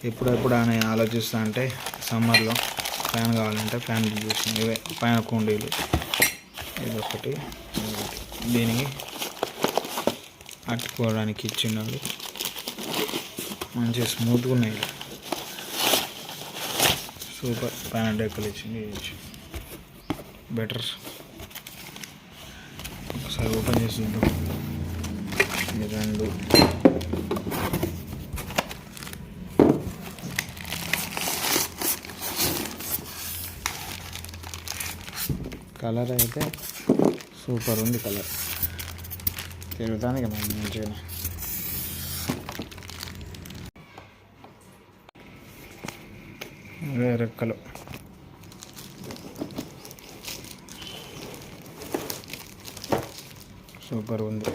ఎప్పుడెప్పుడు అని ఆలోచిస్తా అంటే సమ్మర్లో ఫ్యాన్ కావాలంటే ఫ్యాన్ బుక్ చేసింది. ఇవే పైన కుండీలు, ఇది ఒకటి, దీనికి అట్టుకోవడానికి ఇచ్చినాడు. మంచిగా స్మూత్గా ఉన్నాయి, సూపర్. పైన డెక్కలు ఇచ్చింది, బెటర్. ఒకసారి ఓపెన్ చేసి చూద్దాం. ఇది 2 కలర్ అయితే సూపర్ ఉంది. కలర్ తిరుగుతానికి మంచిగా. రెక్కలు సూపర్ ఉంది.